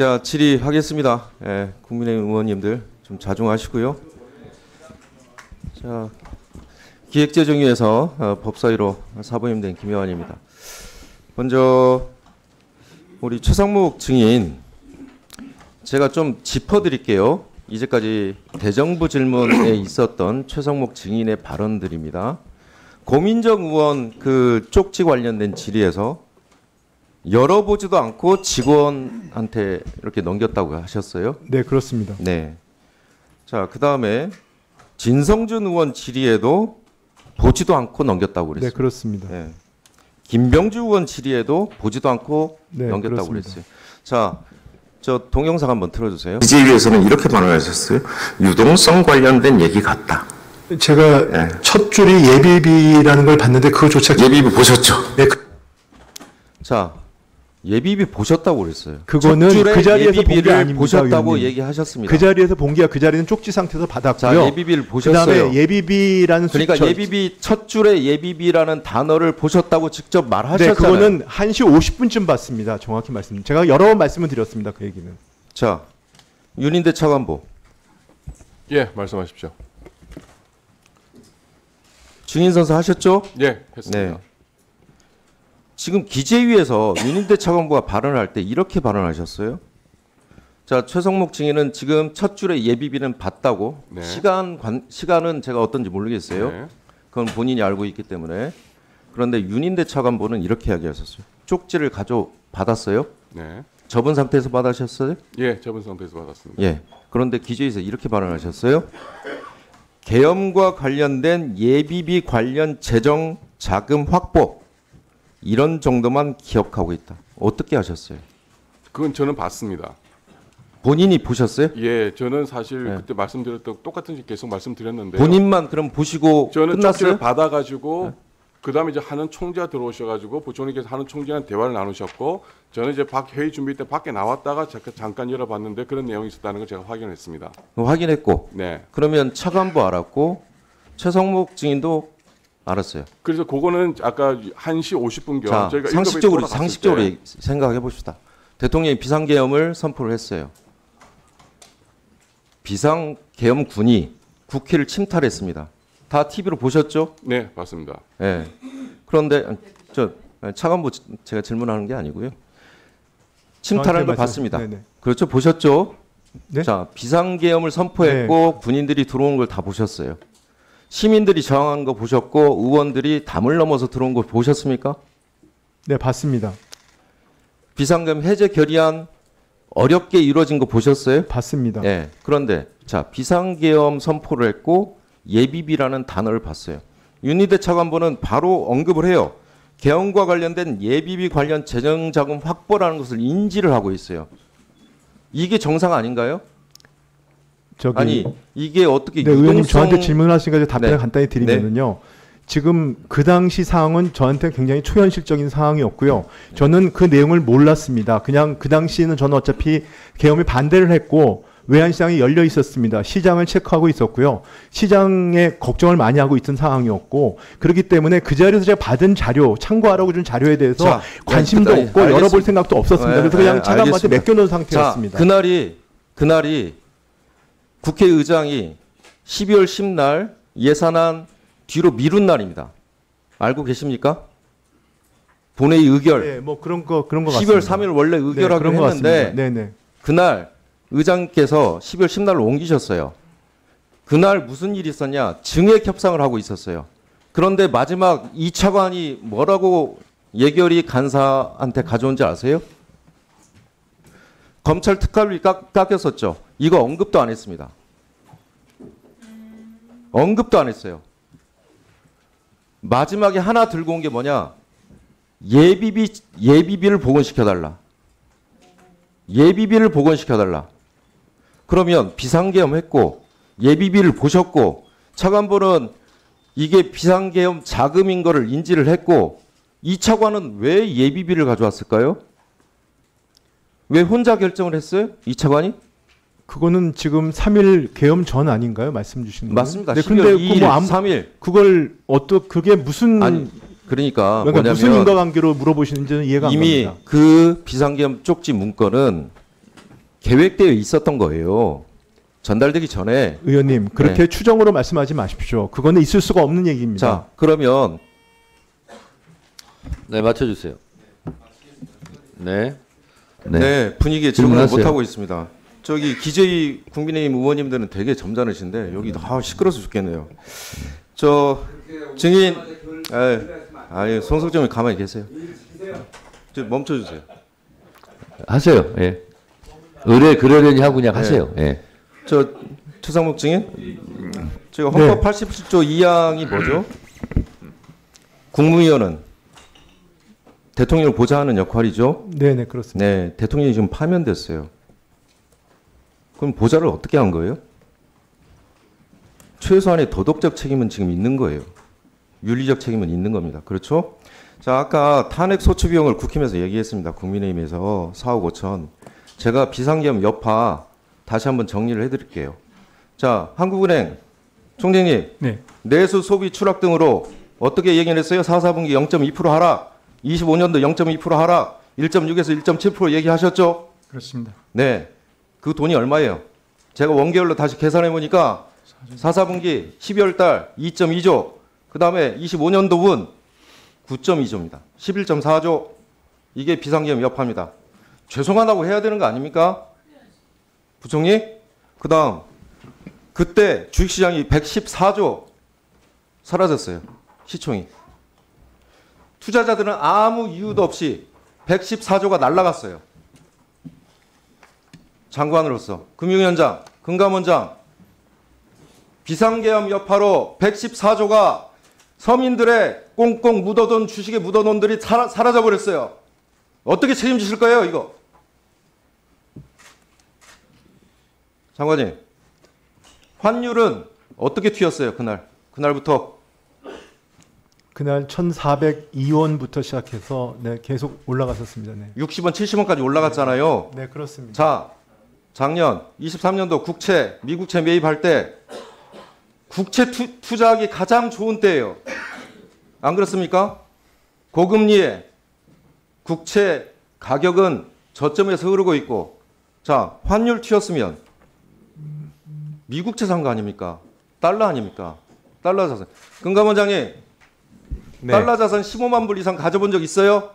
자, 질의하겠습니다. 예, 국민의힘 의원님들 좀 자중하시고요. 자, 기획재정위에서 법사위로 사부임된 김효환입니다. 먼저 우리 최상목 증인 제가 좀 짚어드릴게요. 이제까지 대정부 질문에 있었던 최상목 증인의 발언들입니다. 고민정 의원 그 쪽지 관련된 질의에서 열어보지도 않고 직원한테 이렇게 넘겼다고 하셨어요? 네, 그렇습니다. 네. 자, 그 다음에 진성준 의원 질의에도 보지도 않고 넘겼다고 그랬어요. 네, 그렇습니다. 네. 김병주 의원 질의에도 보지도 않고 네, 넘겼다고 그렇습니다. 그랬어요. 자, 저 동영상 한번 틀어주세요. 기재위에서는 이렇게 반응하셨어요. 유동성 관련된 얘기 같다. 제가 네. 첫 줄이 예비비라는 걸 봤는데 그거조차 예비비 보셨죠? 네, 자, 예비비 보셨다고 그랬어요. 그거는 첫 줄에 그 자리에서 본 게 예비비를 아닙니다, 보셨다고 의원님. 얘기하셨습니다. 그 자리에서 본 게 그 자리는 쪽지 상태에서 받았고요. 자, 예비비를 보셨어요. 그다음에 예비비라는 그러니까 예비비 첫 줄에 예비비라는 단어를 보셨다고 직접 네, 말하셨잖아요. 그거는 1시 50분쯤 봤습니다. 정확히 말씀. 제가 여러 번 말씀을 드렸습니다. 그 얘기는. 자, 윤인대 차관보 예, 말씀하십시오. 증인 선서 하셨죠? 예, 했습니다. 네. 지금 기재위에서 윤인대 차관보가 발언할 때 이렇게 발언하셨어요. 자, 최성목 증인은 지금 첫 줄에 예비비는 봤다고. 네. 시간은 제가 어떤지 모르겠어요. 네. 그건 본인이 알고 있기 때문에. 그런데 윤인대 차관보는 이렇게 이야기하셨어요. 쪽지를 받았어요? 네. 접은 상태에서 받으셨어요? 예, 접은 상태에서 받았습니다. 예. 그런데 기재위에서 이렇게 발언하셨어요. 계엄과 관련된 예비비 관련 재정 자금 확보 이런 정도만 기억하고 있다. 어떻게 하셨어요? 그건 저는 봤습니다. 본인이 보셨어요? 예, 저는 사실 네. 그때 말씀드렸던 똑같은 식 계속 말씀드렸는데 본인만 그럼 보시고 저는 끝났어요? 쪽지를 받아가지고 그다음에 이제 하는 총재가 들어오셔가지고 부총리께서 하는 총재랑 대화를 나누셨고 저는 이제 회의 준비 때 밖에 나왔다가 잠깐 열어봤는데 그런 내용이 있었다는 걸 제가 확인했습니다. 확인했고 네. 그러면 차관보 알았고 최성목 증인도 알았어요. 그래서 그거는 아까 1시 50분경 자, 저희가 상식적으로 일곱에 상식적으로 돌아갔을 생각해 봅시다. 대통령이 비상계엄을 선포를 했어요. 비상계엄군이 국회를 침탈했습니다. 다 TV로 보셨죠? 때, 네, 봤습니다. 예. 그런데 저 차관보 제가 질문하는 게 아니고요. 침탈하는 걸 봤습니다. 네네. 그렇죠? 보셨죠? 네? 자, 비상계엄을 선포했고 군인들이 들어온 걸 다 보셨어요. 시민들이 저항하는 거 보셨고 의원들이 담을 넘어서 들어온 거 보셨습니까? 네, 봤습니다. 비상계엄 해제 결의안 어렵게 이루어진 거 보셨어요? 봤습니다. 예. 그런데 자, 비상계엄 선포를 했고 예비비라는 단어를 봤어요. 윤희대 차관보는 바로 언급을 해요. 계엄과 관련된 예비비 관련 재정자금 확보라는 것을 인지를 하고 있어요. 이게 정상 아닌가요? 아니 이게 어떻게 네, 의원님 저한테 질문하시니까 답변을 네. 간단히 드리면요. 지금 그 당시 상황은 저한테 굉장히 초현실적인 상황이었고요. 저는 그 내용을 몰랐습니다. 그냥 그 당시에는 저는 어차피 계엄에 반대를 했고 외환시장이 열려 있었습니다. 시장을 체크하고 있었고요. 시장에 걱정을 많이 하고 있던 상황이었고 그렇기 때문에 그 자리에서 제가 받은 자료, 참고하라고 준 자료에 대해서 자, 관심도 네, 없고 알겠습니다. 열어볼 생각도 없었습니다. 그래서 그냥 차관한테 알겠습니다. 맡겨놓은 상태였습니다. 자, 그날이 국회의장이 12월 10날 예산안 뒤로 미룬 날입니다. 알고 계십니까? 본회의 의결. 네, 뭐 그런 거 12월 3일 원래 의결하기로 했는데 네네. 그날 의장께서 12월 10날로 옮기셨어요. 그날 무슨 일이 있었냐? 증액 협상을 하고 있었어요. 그런데 마지막 이 차관이 뭐라고 예결위 간사한테 가져온지 아세요? 검찰 특활비 깎였었죠. 이거 언급도 안 했습니다. 언급도 안 했어요. 마지막에 하나 들고 온 게 뭐냐? 예비비를 복원시켜달라. 예비비를 복원시켜달라. 그러면 비상계엄 했고 예비비를 보셨고 차관보는 이게 비상계엄 자금인 거를 인지를 했고 이 차관은 왜 예비비를 가져왔을까요? 왜 혼자 결정을 했어요? 이 차관이? 그거는 지금 3일 계엄 전 아닌가요? 말씀 주시는 거. 맞습니다. 네, 12월 근데 2일, 3일. 그걸 그게 무슨 아니, 그러니까 무슨 인과관계로 물어보시는지는 이해가 안 이미 갑니다. 그 비상계엄 쪽지 문건은 계획되어 있었던 거예요. 전달되기 전에. 의원님 그렇게 추정으로 말씀하지 마십시오. 그거는 있을 수가 없는 얘기입니다. 자, 그러면 네, 맞춰주세요. 네. 네, 분위기에 적응을 질문하세요. 못하고 있습니다. 저기 기재위 국민의힘 의원님들은 되게 점잖으신데 여기 다 시끄러워서 죽겠네요. 저 증인, 송석정님 가만히 계세요. 저 멈춰주세요. 하세요. 예. 의뢰 그러려니 하고 그냥 하세요. 예. 저 최상목 증인, 제가 헌법 87조 2항이 뭐죠? 국무위원은 대통령을 보좌하는 역할이죠. 네네 그렇습니다. 네, 대통령이 지금 파면됐어요. 그럼 보좌를 어떻게 한 거예요? 최소한의 도덕적 책임은 지금 있는 거예요. 윤리적 책임은 있는 겁니다. 그렇죠? 자, 아까 탄핵 소추 비용을 국힘에서 얘기했습니다. 국민의힘에서 4억 5천. 제가 비상계엄 여파 다시 한번 정리를 해드릴게요. 자, 한국은행 총재님, 네. 내수 소비 추락 등으로 어떻게 얘기를 했어요? 4, 4분기 0.2% 하락, 25년도 0.2% 하락, 1.6에서 1.7% 얘기하셨죠? 그렇습니다. 네. 그 돈이 얼마예요? 제가 원개월로 다시 계산해 보니까 4, 4분기 12월 달 2.2조, 그 다음에 25년도분 9.2조입니다. 11.4조. 이게 비상계엄 여파입니다. 죄송하다고 해야 되는 거 아닙니까? 부총리? 그 다음, 그때 주식시장이 114조 사라졌어요. 시총이. 투자자들은 아무 이유도 없이 114조가 날라갔어요. 장관으로서 금융위원장, 금감원장, 비상계엄 여파로 114조가 서민들의 꽁꽁 묻어둔 주식에 묻어놓은 돈들이 사라져 버렸어요. 어떻게 책임지실 거예요, 이거? 장관님, 환율은 어떻게 튀었어요, 그날부터? 그날 1,402원부터 시작해서 네, 계속 올라갔었습니다. 네. 60원, 70원까지 올라갔잖아요. 네 그렇습니다. 자, 작년 23년도 국채, 미국채 매입할 때 국채 투자하기 가장 좋은 때예요. 안 그렇습니까? 고금리에 국채 가격은 저점에서 흐르고 있고, 자, 환율 튀었으면 미국채 산 거 아닙니까? 달러 아닙니까? 달러 자산. 금감원장님, 네. 달러 자산 15만 불 이상 가져본 적 있어요?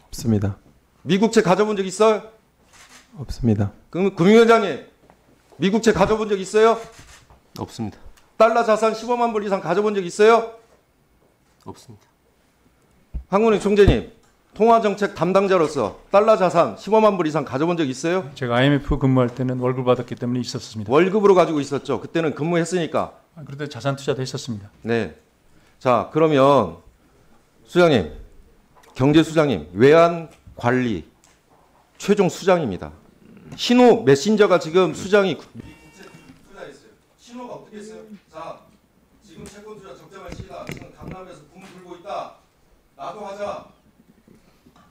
없습니다. 미국채 가져본 적 있어요? 없습니다. 그럼 금융위원장님, 미국채 가져본 적 있어요? 없습니다. 달러 자산 15만 불 이상 가져본 적 있어요? 없습니다. 한국은행 총재님, 통화정책 담당자로서 달러 자산 15만 불 이상 가져본 적 있어요? 제가 IMF 근무할 때는 월급 받았기 때문에 있었습니다. 월급으로 가지고 있었죠. 그때는 근무했으니까. 그런데 자산 투자도 했었습니다. 네. 자, 그러면 수장님, 경제수장님, 외환관리 최종 수장입니다. 신호 메신저가 지금 수장이 투자했어요. 신호가 어떻게 했어요? 자, 지금 채권 투자 적정할 시기다. 지금 강남에서 붐을 불고 있다. 나도 하자.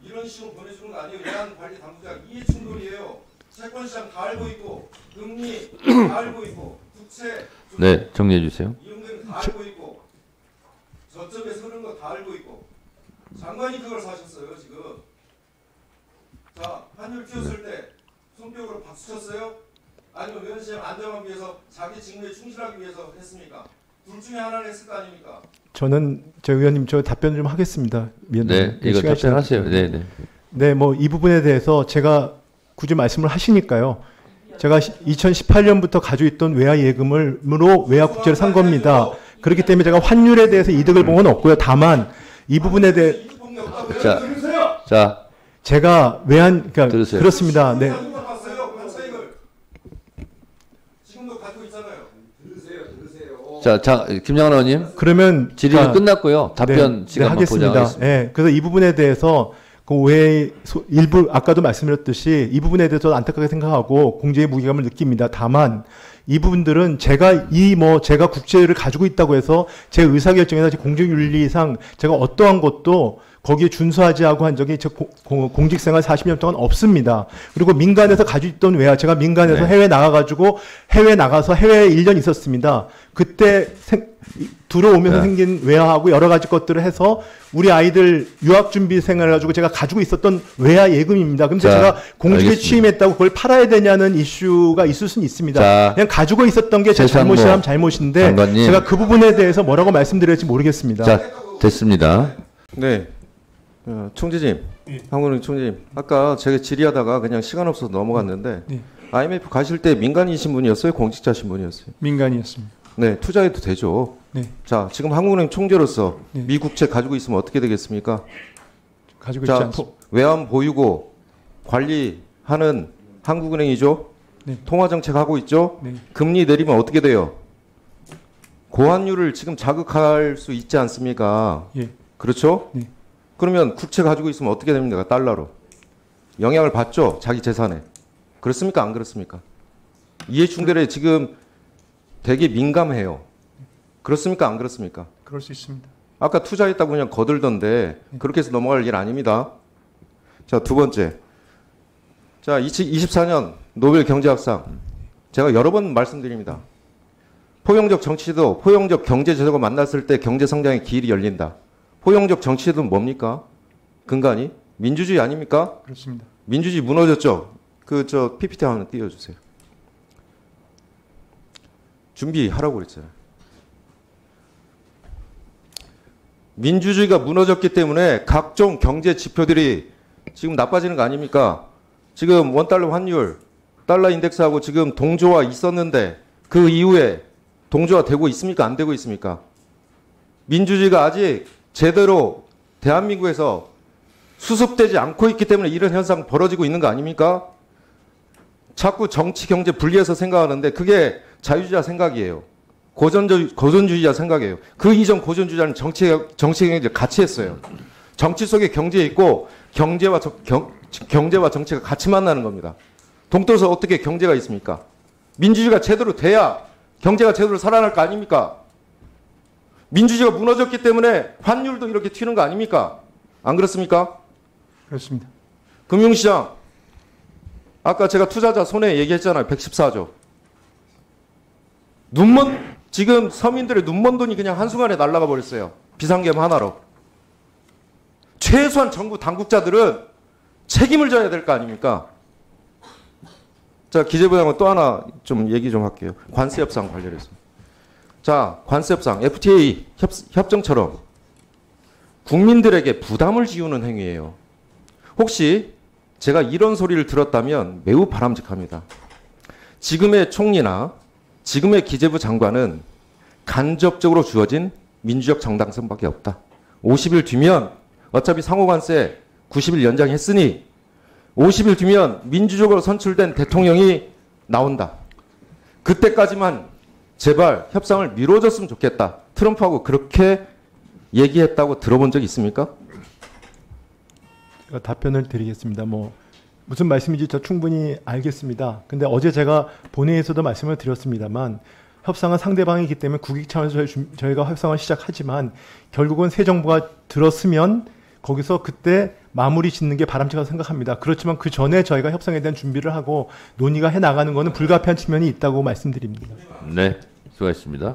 이런 식으로 보내주는 거 아니에요. 외환관리 당국자 이해 충돌이에요. 채권 시장 다 알고 있고, 금리 다 알고 있고, 국채 네, 정리해 주세요. 이용되는 다 알고 있고, 저점에 서는 거 다 알고 있고, 장관이 그걸 사셨어요 지금. 자, 환율 튀었을 때 손뼉으로 박수 쳤어요? 아니면 외환시장 안정하기 위해서 자기 직무에 충실하기 위해서 했습니까? 둘 중에 하나를 했을 거 아닙니까? 저는 저 의원님 저 답변 좀 하겠습니다. 네, 이거 답변하세요. 네, 네. 네, 뭐 이 부분에 대해서 제가 굳이 말씀을 하시니까요. 제가 2018년부터 가지고 있던 외화 예금으로 외화 국채를 산 겁니다. 그렇기 때문에 제가 환율에 대해서 이득을 본 건 없고요. 다만 이 부분에 대해 자, 제가 외환 그러니까 들으세요. 그렇습니다. 네. 지금도 가지고 있잖아요. 자, 김영환 의원님 그러면 질의는 끝났고요. 답변 네, 시간만 하겠습니다. 보장하겠습니다. 네, 그래서 이 부분에 대해서 그 외 일부 아까도 말씀드렸듯이 이 부분에 대해서 안타깝게 생각하고 공제의 무게감을 느낍니다. 다만 이 부분들은 제가 제가 국채를 가지고 있다고 해서 제 의사결정에서 공정윤리상 제가 어떠한 것도 거기에 준수하지 하고 한 적이 제 공직생활 40년 동안 없습니다. 그리고 민간에서 가지고 있던 외화, 제가 민간에서 해외 나가가지고 해외 나가서 해외에 1년 있었습니다. 그때 들어오면서 생긴 외화하고 여러 가지 것들을 해서 우리 아이들 유학 준비 생활을 가지고 제가 가지고 있었던 외화 예금입니다. 근데 제가 공직에 알겠습니다. 취임했다고 그걸 팔아야 되냐는 이슈가 있을 수는 있습니다. 자, 그냥 가지고 있었던 게 제 최상무 잘못이라면 잘못인데 장관님. 제가 그 부분에 대해서 뭐라고 말씀드릴지 모르겠습니다. 자, 됐습니다. 네. 총재님, 황운홍 총재님, 아까 제가 질의하다가 그냥 시간 없어서 넘어갔는데 네. IMF 가실 때 민간인신 분이었어요, 공직자신 분이었어요? 민간이었습니다. 네, 투자해도 되죠. 네. 자, 지금 한국은행 총재로서 네. 미국채 가지고 있으면 어떻게 되겠습니까? 가지고 있지 자, 않습니다. 외환 보유고 관리하는 한국은행이죠. 네. 통화정책 하고 있죠. 네. 금리 내리면 어떻게 돼요? 고환율을 지금 자극할 수 있지 않습니까? 예. 그렇죠? 네. 그러면 국채 가지고 있으면 어떻게 됩니까? 달러로. 영향을 받죠? 자기 재산에. 그렇습니까? 안 그렇습니까? 이해충돌에 지금 되게 민감해요. 그렇습니까? 안 그렇습니까? 그럴 수 있습니다. 아까 투자했다고 그냥 거들던데 그렇게 해서 넘어갈 일 아닙니다. 자, 두 번째. 자, 2024년 노벨 경제학상. 제가 여러 번 말씀드립니다. 포용적 정치도 포용적 경제 제도가 만났을 때 경제 성장의 길이 열린다. 포용적 정치제도는 뭡니까? 근간이 민주주의 아닙니까? 그렇습니다. 민주주의 무너졌죠. 저 PPT 하나 띄워주세요. 준비하라고 그랬잖아요. 민주주의가 무너졌기 때문에 각종 경제 지표들이 지금 나빠지는 거 아닙니까? 지금 원달러 환율, 달러 인덱스하고 지금 동조화 있었는데 그 이후에 동조화 되고 있습니까? 안 되고 있습니까? 민주주의가 아직 제대로 대한민국에서 수습되지 않고 있기 때문에 이런 현상 벌어지고 있는 거 아닙니까? 자꾸 정치, 경제 분리해서 생각하는데 그게 자유주의자 생각이에요. 고전주의자 생각이에요. 그 이전 고전주의자는 정치, 경제를 같이 했어요. 정치 속에 경제 있고 경제와 정치가 같이 만나는 겁니다. 동떨어서 어떻게 경제가 있습니까? 민주주의가 제대로 돼야 경제가 제대로 살아날 거 아닙니까? 민주주의가 무너졌기 때문에 환율도 이렇게 튀는 거 아닙니까? 안 그렇습니까? 그렇습니다. 금융시장. 아까 제가 투자자 손해 얘기했잖아요. 114조. 지금 서민들의 눈먼 돈이 그냥 한순간에 날아가 버렸어요. 비상계엄 하나로. 최소한 정부 당국자들은 책임을 져야 될 거 아닙니까? 자, 기재부장은 또 하나 좀 얘기 좀 할게요. 관세 협상 관련해서. 자, 관세 협상, FTA 협정처럼 국민들에게 부담을 지우는 행위예요. 혹시 제가 이런 소리를 들었다면 매우 바람직합니다. 지금의 총리나 지금의 기재부 장관은 간접적으로 주어진 민주적 정당성밖에 없다. 50일 뒤면 어차피 상호관세 90일 연장했으니 50일 뒤면 민주적으로 선출된 대통령이 나온다. 그때까지만 제발 협상을 미뤄줬으면 좋겠다. 트럼프하고 그렇게 얘기했다고 들어본 적 있습니까? 답변을 드리겠습니다. 무슨 말씀인지 저 충분히 알겠습니다. 근데 어제 제가 본회의에서도 말씀을 드렸습니다만 협상은 상대방이기 때문에 국익 차원에서 저희가 협상을 시작하지만 결국은 새 정부가 들었으면 거기서 그때 마무리 짓는 게 바람직하다고 생각합니다. 그렇지만 그 전에 저희가 협상에 대한 준비를 하고 논의가 해나가는 것은 불가피한 측면이 있다고 말씀드립니다. 네, 수고하셨습니다.